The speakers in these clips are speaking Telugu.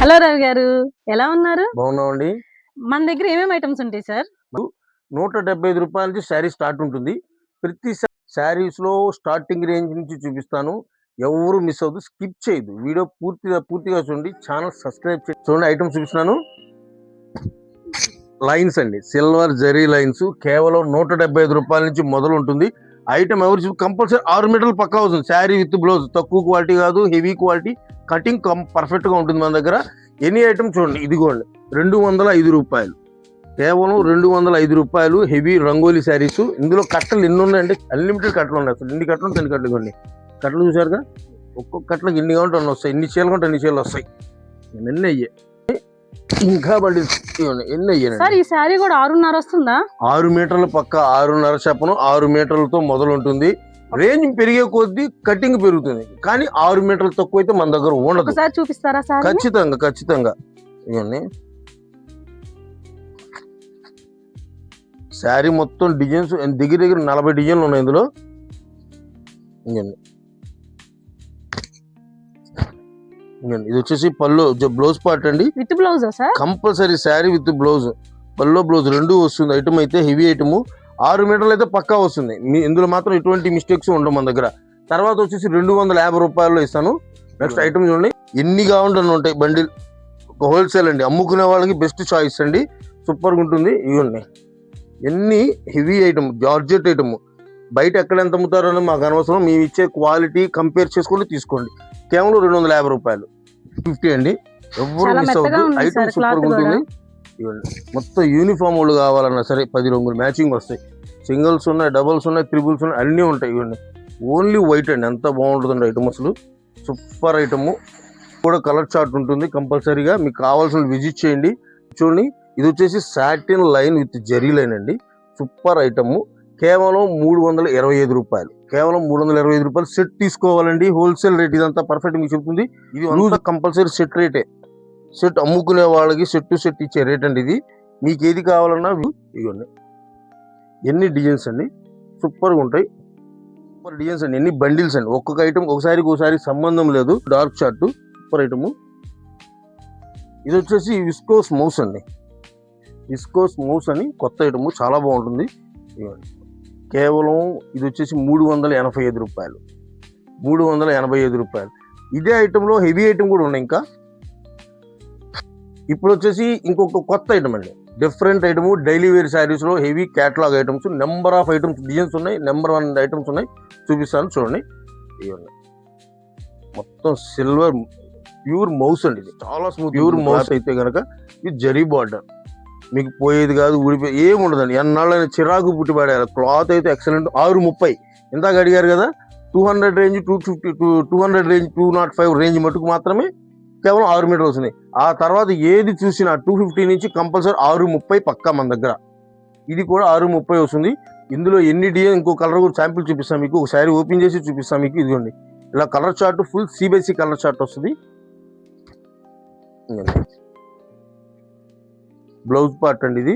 హలో రవి గారు, ఎలా ఉన్నారు? బాగున్నామండి. మన దగ్గర ఏమేమి ఐటమ్స్ ఉంటాయి సార్? 175 రూపాయల నుంచి శారీ స్టార్ట్ ఉంటుంది. ప్రతి శారీస్‌లో స్టార్టింగ్ రేంజ్ నుంచి చూపిస్తాను. ఎవరు మిస్ అవ్వద్దు. స్కిప్ చేయొద్దు. వీడియో పూర్తిగా చూడండి. ఛానల్ సబ్స్క్రైబ్ చేయండి. చూడండి ఐటమ్స్ చూపిస్తున్నాను. లైన్స్ అండి. సిల్వర్ జరీ లైన్స్ కేవలం 175 రూపాయల నుంచి మొదలు ఉంటుంది. ఐటమ్ ఎవరు కంపల్సరీ 6 మీటర్లు పక్కా అవుతుంది. Sari with blouse. తక్కువ క్వాలిటీ కాదు, హెవీ క్వాలిటీ. కటింగ్ పర్ఫెక్ట్ గా ఉంటుంది మన దగ్గర. ఎనీ ఐటమ్ చూడండి, ఇదిగోండి 205 రూపాయలు, కేవలం 205 రూపాయలు. హెవీ రంగోలీ శారీస్. ఇందులో కట్టలు ఎన్ని ఉన్నాయంటే అన్లిమిటెడ్ కట్టలు ఉన్నాయి. అసలు ఎన్ని కట్టలు ఎన్ని కట్టలు ఇవ్వండి. కట్టలు చూసారుగా, ఒక్కొక్క కట్టలకు ఎన్ని కావాలంటే అన్ని వస్తాయి. ఎన్ని చీరలు కొంటే అన్ని చీరలు వస్తాయి. ఎన్ని అయ్యాయి ఇంకా బండి ఎన్ని అయ్యాయి. సార్ ఈ శారీ కూడా 6.5 వస్తుందా? 6 మీటర్ల పక్క 6.5 చెప్పను. 6 మీటర్లతో మొదలు ఉంటుంది. రేంజ్ పెరిగే కొద్దీ కటింగ్ పెరుగుతుంది, కానీ 6 మీటర్లు తక్కువ అయితే మన దగ్గర ఉండదు. ఒకసారి చూపిస్తారా సార్? ఖచ్చితంగా ఇవన్నీ శారీ మొత్తం డిజైన్స్ దగ్గర 40 డిజైన్లు ఉన్నాయి ఇందులో. ఇది వచ్చేసి పళ్ళు బ్లౌజ్ పార్ట్ అండి. With blouse sir? Compulsory sari with blouse, పళ్ళు బ్లౌజ్ రెండు వస్తుంది. ఐటమ్ అయితే హెవీ ఐటమ్. 6 మీటర్లు అయితే పక్కా వస్తుంది. ఇందులో మాత్రం ఎటువంటి మిస్టేక్స్ ఉండవు మన దగ్గర. తర్వాత వచ్చేసి 250 రూపాయల్లో ఇస్తాను. నెక్స్ట్ ఐటమ్ చూడండి, ఎన్ని కావాలంటే ఉంటాయి. బండిల్ హోల్సేల్ అండి. అమ్ముకునే వాళ్ళకి బెస్ట్ చాయిస్ అండి. సూపర్గా ఉంటుంది. ఇవన్నీ ఎన్ని హెవీ ఐటమ్, జార్జెట్ ఐటమ్. బయట ఎక్కడ ఎంత అమ్ముతారో అని మాకు అనవసరం. మేము ఇచ్చే క్వాలిటీ కంపేర్ చేసుకొని తీసుకోండి. కేవలం 250 రూపాయలు, 50 అండి. ఎవరు మిస్ అవ్వద్దు. ఐటమ్ సూపర్గా ఉంటుంది. ఇవ్వండి మొత్తం యూనిఫామ్ వాళ్ళు కావాలన్నా సరే 10 రంగులు మ్యాచింగ్ వస్తాయి. సింగిల్స్ ఉన్నాయి, డబుల్స్ ఉన్నాయి, త్రిబుల్స్ ఉన్నాయి, అన్నీ ఉంటాయి. ఇవ్వండి ఓన్లీ వైట్ అండి. ఎంత బాగుంటుందండి ఐటమ్, అసలు సూపర్ ఐటమ్. కూడా కలర్ చార్ట్ ఉంటుంది కంపల్సరీగా. మీకు కావాల్సిన విజిట్ చేయండి. చూడండి, ఇది వచ్చేసి satin line with zari line అండి. Super item. కేవలం 325 రూపాయలు. కేవలం 325 రూపాయలు. సెట్ తీసుకోవాలండి. హోల్సేల్ రేట్ ఇదంతా పర్ఫెక్ట్ మీకు చెప్తుంది. ఇది అంతా కంపల్సరీ సెట్ రేటే. సెట్ అమ్ముకునే వాళ్ళకి సెట్ ఇచ్చే రేట్ అండి ఇది. మీకు ఏది కావాలన్నా ఇవ్వండి. ఎన్ని డిజైన్స్ అండి, సూపర్గా ఉంటాయి. సూపర్ డిజైన్స్ అండి. ఎన్ని బండిల్స్ అండి. ఒక్కొక్క ఐటమ్ ఒకసారి సంబంధం లేదు. Dark chart super item. ఇది వచ్చేసి విస్కోస్ మౌస్ అండి. విస్కోస్ మౌస్ అని కొత్త ఐటమ్, చాలా బాగుంటుంది. ఇవ్వండి కేవలం ఇది వచ్చేసి 385 రూపాయలు. 385 రూపాయలు. ఇదే ఐటెంలో హెవీ ఐటమ్ కూడా ఉన్నాయి. ఇంకా ఇప్పుడు వచ్చేసి ఇంకొక కొత్త ఐటమ్ అండి. Different item. Daily wear saris లో heavy catalogue items. Number of items, designs ఉన్నాయి. నెంబర్ 1 ఐటమ్స్ ఉన్నాయి. చూపిస్తాను చూడండి. ఇవన్నీ మొత్తం సిల్వర్ ప్యూర్ మౌస్ అండి. ఇది చాలా స్మూత్. ప్యూర్ మౌస్ అయితే కనుక ఇది జరీ బార్డర్. మీకు పోయేది కాదు, ఊడిపోయి ఏముండదండి. ఎన్నాళ్ళైనా చిరాకు పుట్టిపడేయాలి. క్లాత్ అయితే ఎక్సలెంట్. 630 ఇందాక అడిగారు కదా. 200 రేంజ్, 250, 200 రేంజ్, 205 రేంజ్ మటుకు మాత్రమే కేవలం 6 మీటర్లు వస్తుంది. ఆ తర్వాత ఏది చూసినా 250 నుంచి కంపల్సరీ 630 పక్కా మన దగ్గర. ఇది కూడా 630 వస్తుంది. ఇందులో ఎన్ని డిజైన్, ఇంకో కలర్ కూడా శాంపిల్ చూపిస్తాం మీకు. ఒక శారీ ఓపెన్ చేసి చూపిస్తాం మీకు. ఇదిగోండి ఇలా colour chart, full CBC colour chart వస్తుంది. బ్లౌజ్ పార్ట్ అండి. ఇది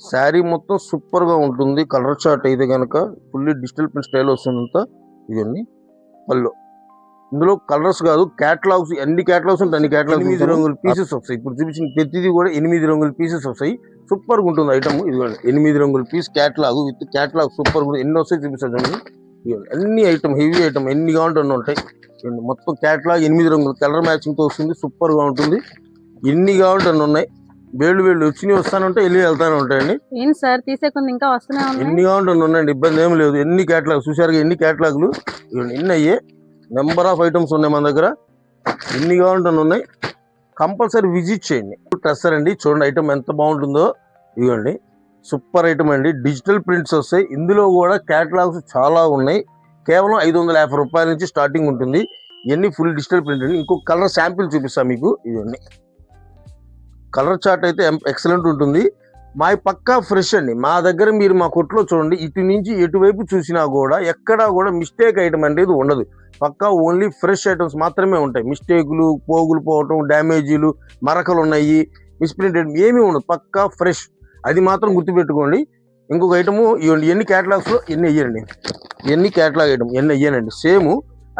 శారీ మొత్తం సూపర్గా ఉంటుంది. కలర్ చార్ట్ అయితే కనుక ఫుల్లీ డిజిటల్ ప్రింట్ స్టైల్ వస్తుంది అంతా. ఇవన్నీ పళ్ళు. ఇందులో కలర్స్ కాదు, క్యాటలాగ్స్. ఎన్ని క్యాటలాగ్స్ ఉంటాయి అన్ని క్యాటలాగ్స్. 8 రంగుల పీసెస్ వస్తాయి. ఇప్పుడు చూపించిన ప్రతిదీ కూడా 8 రంగుల పీసెస్ వస్తాయి. సూపర్గా ఉంటుంది ఐటమ్. ఇదిగోండి 8 రంగుల పీస్ క్యాటలాగ్ విత్ క్యాటలాగ్. సూపర్గా ఎన్ని వస్తాయి చూపిస్తాను. ఇవ్వండి అన్ని ఐటమ్, హెవీ ఐటమ్. ఎన్ని కావాలంటే అన్నీ ఉంటాయి. మొత్తం క్యాటలాగ్ 8 రంగులు కలర్ మ్యాచింగ్తో వస్తుంది. సూపర్గా ఉంటుంది. ఎన్ని కావాలంటే అన్నీ ఉన్నాయి. వేళ్ళు వచ్చినవి వస్తానంటే వెళ్ళి వెళ్తానే ఉంటాయండి. ఏం సార్ తీసేకుండా ఇంకా వస్తూనే ఉన్నాయి. ఎన్ని కావాలంటే ఉన్నాయండి, ఇబ్బంది ఏమి లేదు. ఎన్ని క్యాటలాగ్ చూసారుగా, ఎన్ని క్యాటలాగ్లు. ఎన్ని అయ్యే నెంబర్ ఆఫ్ ఐటమ్స్ ఉన్నాయి మన దగ్గర. ఎన్ని కావాలంటే ఉన్నాయి. కంపల్సరీ విజిట్ చేయండి. టెస్టర్ అండి. చూడండి ఐటమ్ ఎంత బాగుంటుందో. ఇవ్వండి సూపర్ ఐటమ్ అండి. డిజిటల్ ప్రింట్స్ వస్తాయి. ఇందులో కూడా క్యాటలాగ్స్ చాలా ఉన్నాయి. కేవలం 550 రూపాయల నుంచి స్టార్టింగ్ ఉంటుంది. ఇవన్నీ ఫుల్ డిజిటల్ ప్రింట్ అండి. ఇంకొక కలర్ శాంపిల్ చూపిస్తాను మీకు. ఇవన్నీ కలర్ చార్ట్ అయితే ఎక్సలెంట్ ఉంటుంది. మా పక్కా ఫ్రెష్ అండి. మా దగ్గర మీరు మా కొట్లో చూడండి, ఇటు నుంచి ఎటువైపు చూసినా కూడా ఎక్కడా కూడా మిస్టేక్ ఐటమ్ అనేది ఉండదు. పక్కా ఓన్లీ ఫ్రెష్ ఐటమ్స్ మాత్రమే ఉంటాయి. మిస్టేకులు, పోగులు పోవటం, డ్యామేజీలు, మరకలు ఉన్నాయి, మిస్ప్రింట్ ఏమీ ఉండదు. పక్కా ఫ్రెష్. అది మాత్రం గుర్తుపెట్టుకోండి. ఇంకొక ఐటము ఇవ్వండి. ఎన్ని క్యాటలాగ్స్లో ఎన్ని వెయ్యండి. ఎన్ని క్యాటలాగ్ ఐటమ్ ఎన్ని వెయ్యానండి. సేమ్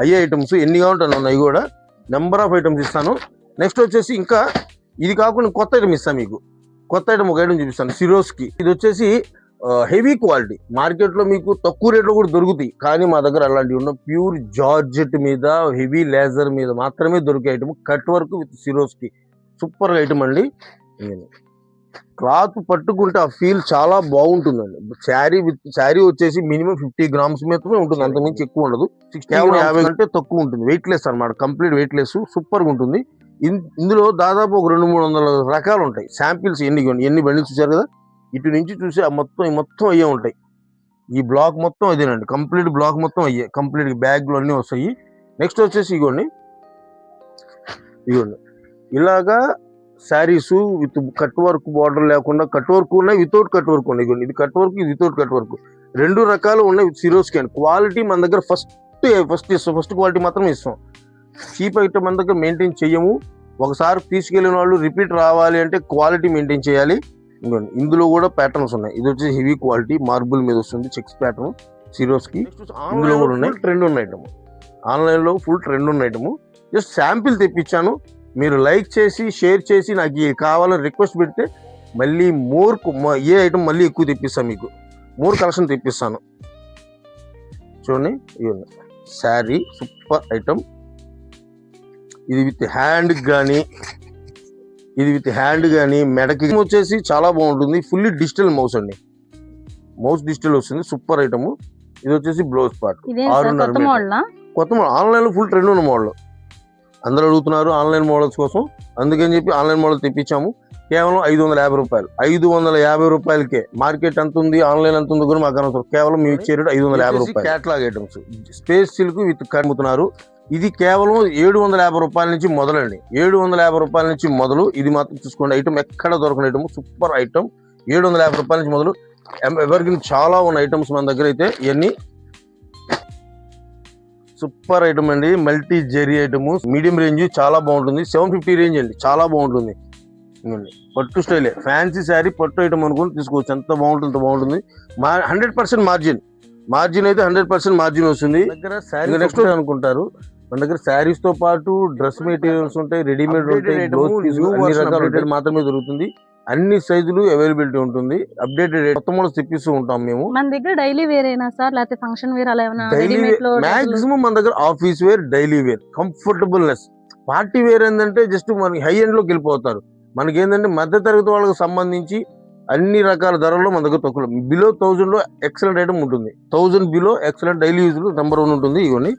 అయ్యే ఐటమ్స్ ఎన్ని కావాలంటే ఉన్నాయి. కూడా నెంబర్ ఆఫ్ ఐటమ్స్ ఇస్తాను. నెక్స్ట్ వచ్చేసి ఇంకా ఇది కాకుండా కొత్త ఐటమ్ ఇస్తాను మీకు. కొత్త ఐటమ్ ఒక ఐటమ్ చూపిస్తాను, సిరోస్కి. ఇది వచ్చేసి హెవీ క్వాలిటీ. మార్కెట్లో మీకు తక్కువ రేట్లో కూడా దొరుకుతాయి, కానీ మా దగ్గర అలాంటివి ఉన్న ప్యూర్ జార్జెట్ మీద హెవీ లేజర్ మీద మాత్రమే దొరికే item. Cut work with Swarovski super item అండి. క్లాత్ పట్టుకుంటే ఆ ఫీల్ చాలా బాగుంటుందండి. శారీ వచ్చేసి మినిమం 50 గ్రామ్స్ మాత్రమే ఉంటుంది, అంతకుమించి ఎక్కువ ఉండదు. 50 కంటే తక్కువ ఉంటుంది. వెయిట్లెస్ అనమాట, కంప్లీట్ వెయిట్లెస్, సూపర్గా ఉంటుంది. ఇందులో దాదాపు ఒక 200-300 రకాలు ఉంటాయి. శాంపిల్స్ ఎన్ని బండిల్స్ చూసారు కదా, ఇటు నుంచి చూసి మొత్తం అయ్యే ఉంటాయి. ఈ బ్లాక్ మొత్తం అదేనండి, కంప్లీట్ బ్లాక్ మొత్తం అయ్యే, కంప్లీట్ బ్యాగ్లు అన్నీ వస్తాయి. నెక్స్ట్ వచ్చేసి ఇగోండి ఇలాగా saris with cut work border లేకుండా, కట్ వర్క్ ఉన్నాయి, వితౌట్ కట్ వర్క్ ఉన్నాయి. ఇది కట్ వర్క్, ఇది వితౌట్ కట్ వర్క్, 2 రకాలు ఉన్నాయి. సిరోస్కి అండి. క్వాలిటీ మన దగ్గర ఫస్ట్ క్వాలిటీ మాత్రమే ఇస్తాం. చీప్ ఐటమ్ మన దగ్గర మెయింటైన్ చేయము. ఒకసారి తీసుకెళ్లిన వాళ్ళు రిపీట్ రావాలి అంటే క్వాలిటీ మెయింటైన్ చేయాలి. ఇందులో కూడా ప్యాటర్న్స్ ఉన్నాయి. ఇది వచ్చి హెవీ క్వాలిటీ మార్బుల్ మీద వస్తుంది, చెక్స్ ప్యాటర్న్ సిరోస్కి. ఇందులో కూడా ఉన్నాయి. ట్రెండ్ ఉన్న ఐటమ్, ఆన్లైన్లో ఫుల్ ట్రెండ్ ఉన్న ఐటమ్. జస్ట్ శాంపిల్ తెప్పించాను. మీరు లైక్ చేసి షేర్ చేసి నాకు కావాలని రిక్వెస్ట్ పెడితే మళ్ళీ ఏ ఐటమ్ మళ్ళీ ఎక్కువ తెప్పిస్తాను, మీకు మోర్ కలెక్షన్ తెప్పిస్తాను. చూడండి, శారీ సూపర్ ఐటమ్. ఇది విత్ హ్యాండ్ కానీ మెడకి వచ్చేసి చాలా బాగుంటుంది. ఫుల్లీ డిజిటల్ మౌస్ అండి, మౌస్ డిజిటల్ వస్తుంది, సూపర్ ఐటమ్. ఇది వచ్చేసి బ్లౌజ్ పార్ట్, 6.5 కొత్త మోడల్. ఆన్లైన్లో ఫుల్ ట్రెండ్ ఉన్న మోడల్, అందరూ అడుగుతున్నారు ఆన్లైన్ మోడల్స్ కోసం, అందుకని చెప్పి ఆన్లైన్ మోడల్ తెప్పించాము. కేవలం 550 రూపాయలు, 550 రూపాయలకే. మార్కెట్ ఎంత ఉంది, ఆన్లైన్ ఎంత ఉంది కూడా మాకు అనవసరం, కేవలం మీ ఇచ్చే రేటు 550 రూపాయలు. Catalogue items space silk with కమ్ముతున్నారు. ఇది కేవలం 750 రూపాయల నుంచి మొదలండి, 750 రూపాయల నుంచి మొదలు. ఇది మాత్రం చూసుకోండి, ఐటమ్ ఎక్కడ దొరకని ఐటమ్, సూపర్ ఐటమ్. 750 రూపాయల నుంచి మొదలు. ఎవరికి చాలా ఉన్న ఐటమ్స్ మన దగ్గర అయితే ఇవన్నీ సూపర్ ఐటమ్ అండి. మల్టీ జెరీ ఐటమ్, మీడియం రేంజ్, చాలా బాగుంటుంది. 750 రేంజ్ అండి, చాలా బాగుంటుంది. పట్టు స్టైలే, ఫ్యాన్సీ శారీ పట్టు ఐటమ్ అనుకుని తీసుకోవచ్చు, ఎంత బాగుంటుంది. 100% మార్జిన్ అయితే 100% మార్జిన్ వస్తుంది. నెక్స్ట్ అనుకుంటారు, మన దగ్గర శారీస్ తో పాటు డ్రెస్ మెటీరియల్స్ ఉంటాయి, రెడీమేడ్ ఉంటాయి, అన్ని రకాలు మాత్రమే దొరుకుతుంది. అన్ని సైజులు అవైలబిలిటీ ఉంటుంది. అప్డేటెడ్ కొత్త మోడల్స్ తెప్పిస్తూ ఉంటాం మేము. మన దగ్గర డైలీ వేర్ అయినా సార్, లేకపోతే ఫంక్షన్ వేర్ అలా ఏమైనా? మాక్సిమం మన దగ్గర office wear, daily wear, comfortableness. Party wear ఏంటంటే జస్ట్ మనకి హై ఎండ్ లోకి వెళ్ళిపోతారు. మనకి ఏంటంటే మధ్య తరగతి వాళ్ళకి సంబంధించి అన్ని రకాల ధరల్లో మన దగ్గర తక్కువ. బిలో 1000 లో ఎక్సలెంట్ ఐటమ్ ఉంటుంది, 1000 below excellent daily use number 1 ఉంటుంది. ఇవన్నీ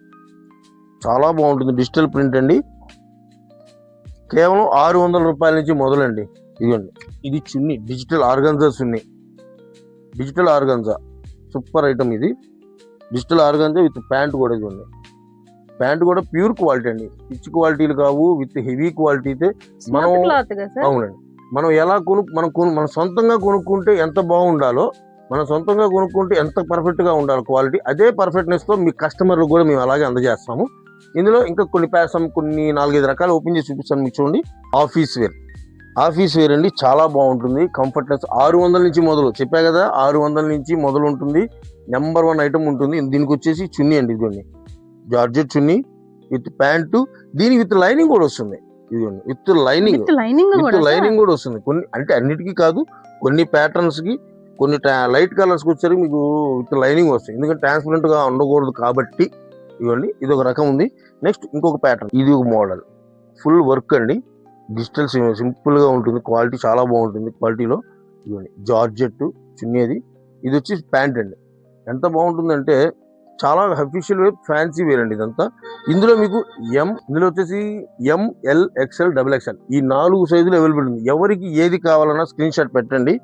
చాలా బాగుంటుంది, డిజిటల్ ప్రింట్ అండి. కేవలం 600 రూపాయల నుంచి మొదలండి. ఇదిగోండి, ఇది చున్నీ, డిజిటల్ ఆర్గన్జా చున్నీ, డిజిటల్ ఆర్గన్జా సూపర్ ఐటమ్. ఇది డిజిటల్ ఆర్గన్జా విత్ ప్యాంట్ కూడా. ఇదిగోండి, ప్యాంట్ కూడా ప్యూర్ క్వాలిటీ అండి, రిచ్ క్వాలిటీలు కావు, విత్ హెవీ క్వాలిటీ. అయితే మనం అవునండి, మనం ఎలా మనం సొంతంగా కొనుక్కుంటే ఎంత బాగుండాలో, మనం సొంతంగా కొనుక్కుంటే ఎంత పర్ఫెక్ట్గా ఉండాలి క్వాలిటీ, అదే పర్ఫెక్ట్నెస్తో మీ కస్టమర్లకు కూడా మేము అలాగే అందజేస్తాము. ఇందులో ఇంకా కొన్ని 4-5 రకాలు ఓపెన్ చేసి చూపిస్తాను మీకు. చూడండి, ఆఫీస్ వేర్ అండి, చాలా బాగుంటుంది. కంఫర్ట్నెస్ 600 నుంచి మొదలు, చెప్పా కదా 600 నుంచి మొదలు ఉంటుంది. నెంబర్ 1 ఐటమ్ ఉంటుంది. దీనికి వచ్చేసి చున్నీ అండి, ఇదిగోండి జార్జెట్ చున్నీ విత్ ప్యాంటు, దీనికి విత్ లైనింగ్ కూడా వస్తుంది. ఇదిగోండి, విత్ లైనింగ్ కూడా వస్తుంది. కొన్ని అంటే అన్నిటికీ కాదు, కొన్ని ప్యాటర్న్స్ కి, కొన్ని లైట్ కలర్స్ కి వచ్చేసరికి మీకు విత్ లైనింగ్ వస్తుంది. ఎందుకంటే ట్రాన్స్పరెంట్ గా ఉండకూడదు కాబట్టి. ఇవ్వండి, ఇది ఒక రకం ఉంది. నెక్స్ట్ ఇంకొక ప్యాటర్న్, ఇది ఒక మోడల్, ఫుల్ వర్క్ అండి, డిజిటల్ సింపుల్ గా ఉంటుంది, క్వాలిటీ చాలా బాగుంటుంది. క్వాలిటీలో ఇవ్వండి, జార్జెట్ చున్నీ. ఇది వచ్చి ప్యాంట్ అండి, ఎంత బాగుంటుందంటే చాలా అఫీషియల్ వేర్, ఫ్యాన్సీ వేర్ అండి ఇదంతా. ఇందులో మీకు ఇందులో వచ్చేసి ML XL XXL ఈ 4 సైజులు అవైలబుల్ ఉంది. ఎవరికి ఏది కావాలన్నా స్క్రీన్ షాట్ పెట్టండి,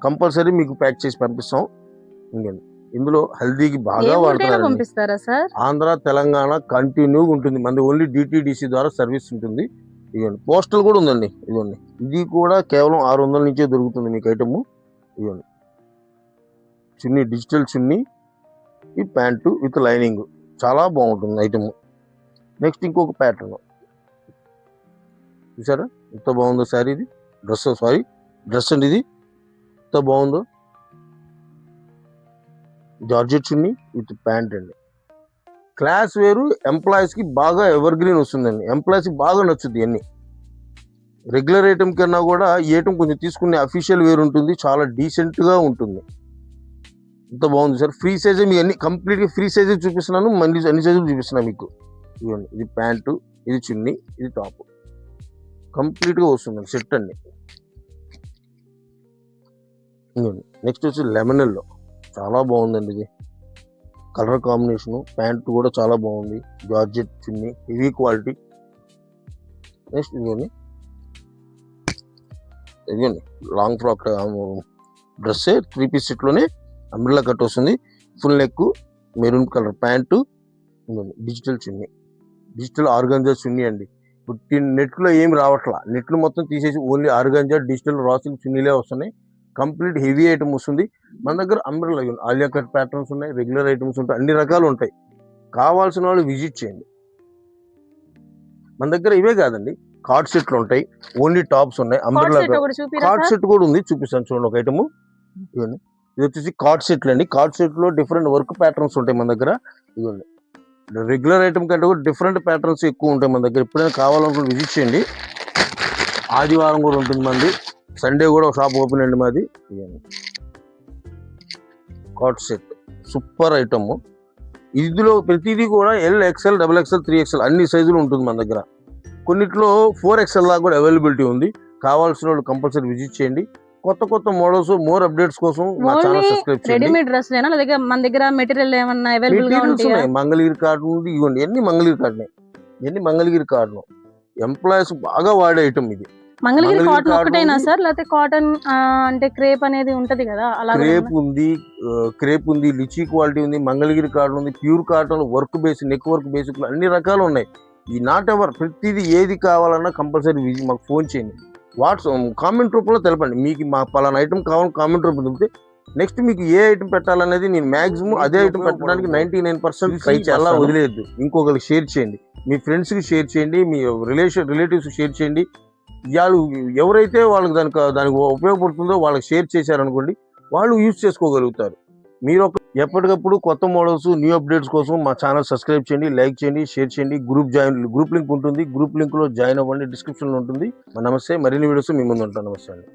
కంపల్సరీ మీకు ప్యాక్ చేసి పంపిస్తాం. ఇందులో హల్దీకి బాగా వాడతారు. ఆంధ్ర తెలంగాణ కంటిన్యూగా ఉంటుంది. మనది ఓన్లీ DTDC ద్వారా సర్వీస్ ఉంటుంది. ఇవ్వండి, పోస్టల్ కూడా ఉందండి. ఇవ్వండి, ఇది కూడా కేవలం 600 నుంచే దొరుకుతుంది మీకు ఐటమ్. ఇవ్వండి, చున్నీ, డిజిటల్ చున్నీ, ఈ ప్యాంటు విత్ లైనింగ్, చాలా బాగుంటుంది ఐటమ్. నెక్స్ట్ ఇంకొక ప్యాటర్న్ చూసారా, ఎంత బాగుందో శారీ. ఇది డ్రెస్ అండి, ఇది ఎంత బాగుందో. జార్జెట్ చున్నీ విత్ ప్యాంట్ అండి. క్లాస్ వేరు, ఎంప్లాయీస్ కి బాగా ఎవర్ గ్రీన్ వస్తుందండి, ఎంప్లాయీస్ కి బాగా నచ్చుద్ది. అన్ని రెగ్యులర్ ఐటమ్ కన్నా కూడా ఈ ఐటమ్ కొంచెం తీసుకునే అఫీషియల్ వేర్ ఉంటుంది, చాలా డీసెంట్గా ఉంటుంది. ఎంత బాగుంది సార్. ఫ్రీ సైజే మీకు అన్ని కంప్లీట్గా ఫ్రీ సైజే చూపిస్తున్నాను, మళ్ళీ అన్ని సైజులు చూపిస్తున్నాను మీకు. ఇవ్వండి, ఇది ప్యాంటు, ఇది చున్నీ, ఇది టాప్, కంప్లీట్గా వస్తుంది సెట్ అండి. ఇవ్వండి, నెక్స్ట్ వచ్చి లెమన్ ఎల్లో, చాలా బాగుందండి ఇది కలర్ కాంబినేషను. ప్యాంట్ కూడా చాలా బాగుంది, georgette chunni, heavy quality. Next ఇదిగోండి, ఇదిగోండి లాంగ్ ఫ్రాక్ డ్రెస్సే 3 పీస్ సెట్లోనే అంబ్రెల్లా కట్ వస్తుంది, full neck, maroon colour pant, digital chunni, digital organza chunni అండి. ఇప్పుడు నెట్లో ఏమి రావట్లా, నెట్లు మొత్తం తీసేసి ఓన్లీ ఆర్గాంజా డిజిటల్ రాసిల్ చున్నీలే వస్తున్నాయి. కంప్లీట్ హెవీ ఐటమ్ వస్తుంది మన దగ్గర. అంబ్రెల్లా ఆలియా కట్ ప్యాటర్న్స్ ఉన్నాయి, రెగ్యులర్ ఐటమ్స్ ఉంటాయి, అన్ని రకాలు ఉంటాయి. కావాల్సిన వాళ్ళు విజిట్ చేయండి. మన దగ్గర ఇవే కాదండి, కార్డ్ సెట్లు ఉంటాయి, ఓన్లీ టాప్స్ ఉన్నాయి. అంబ్రెల్లా కార్డ్ సెట్ కూడా ఉంది, చూపిస్తాను చూడండి ఒక ఐటమ్. ఇవ్వండి, ఇది వచ్చేసి కార్డ్ సెట్లు అండి. కార్డ్ సెట్ లో డిఫరెంట్ వర్క్ ప్యాటర్న్స్ ఉంటాయి మన దగ్గర. ఇవ్వండి, రెగ్యులర్ ఐటమ్ కంటే కూడా డిఫరెంట్ ప్యాటర్న్స్ ఎక్కువ ఉంటాయి మన దగ్గర. ఎప్పుడైనా కావాలనుకుంటే విజిట్ చేయండి. ఆదివారం కూడా ఉంటుంది మంది, సండే కూడా షాప్ ఓపెన్ అండి మాది. Card set super item. ఇందులో ప్రతిదీ కూడా ఎల్, ఎక్స్ఎల్, XXL, 3XL అన్ని సైజులు ఉంటుంది మన దగ్గర. కొన్నిట్లో 4XL దాకా కూడా అవైలబిలిటీ ఉంది. కావాల్సిన వాళ్ళు కంపల్సరీ విజిట్ చేయండి. కొత్త కొత్త మోడల్స్, మోర్ అప్డేట్స్ కోసం మా ఛానల్ సబ్స్క్రైబ్ చేయండి. రెడీమేడ్ డ్రెస్ లేనా లేదా మన దగ్గర మెటీరియల్ ఏమన్నా అవైలబుల్ గా ఉంటాయా? మంగళగిరి కాటన్ ఉంది, ఇవ్వండి అన్ని మంగళగిరి కాటన్, ఇవన్నీ మంగళగిరి కాటన్. ఎంప్లాయీస్ బాగా వాడే ఐటమ్ ఇది. మంగళగిరి కాటన్ ఒకటేనా సార్, లేకపోతే కాటన్ అంటే క్రేప్ అనేది ఉంటది కదా, అలా క్రేప్ ఉంది, లిచీ క్వాలిటీ ఉంది, మంగళగిరి కాటన్ ఉంది, pure cotton, work base, neck work basic అన్ని రకాలు ఉన్నాయి. ఈ నాట్ ఎవర్ ప్రతిదీ ఏది కావాలన్నా కంపల్సరీ మాకు ఫోన్ చేయండి, వాట్సాప్ కామెంట్ రూపంలో తెలపండి. మీకు మా పలానా ఐటమ్ కావాలని కామెంట్ రూపంలో తెలిపితే నెక్స్ట్ మీకు ఏ ఐటమ్ పెట్టాలనేది నేను మాక్సిమం అదే ఐటమ్ పెట్టడానికి 99% ట్రై చేయాలా, వదిలేదు. ఇంకొకరికి షేర్ చేయండి, మీ ఫ్రెండ్స్కి షేర్ చేయండి, మీ రిలేటివ్స్కి షేర్ చేయండి. వాళ్ళు ఎవరైతే వాళ్ళకి దానికి ఉపయోగపడుతుందో వాళ్ళకి షేర్ చేశారనుకోండి, వాళ్ళు యూజ్ చేసుకోగలుగుతారు. మీరు ఎప్పటికప్పుడు కొత్త మోడల్స్, న్యూ అప్డేట్స్ కోసం మా ఛానల్ సబ్స్క్రైబ్ చేయండి, లైక్ చేయండి, షేర్ చేయండి. గ్రూప్ లింక్ ఉంటుంది, గ్రూప్ లింక్ లో జాయిన్ అవ్వండి, డిస్క్రిప్షన్ లో ఉంటుంది. నమస్తే, మరిన్ని వీడియోస్ మీ ముందు ఉంటాను. నమస్తే అండి.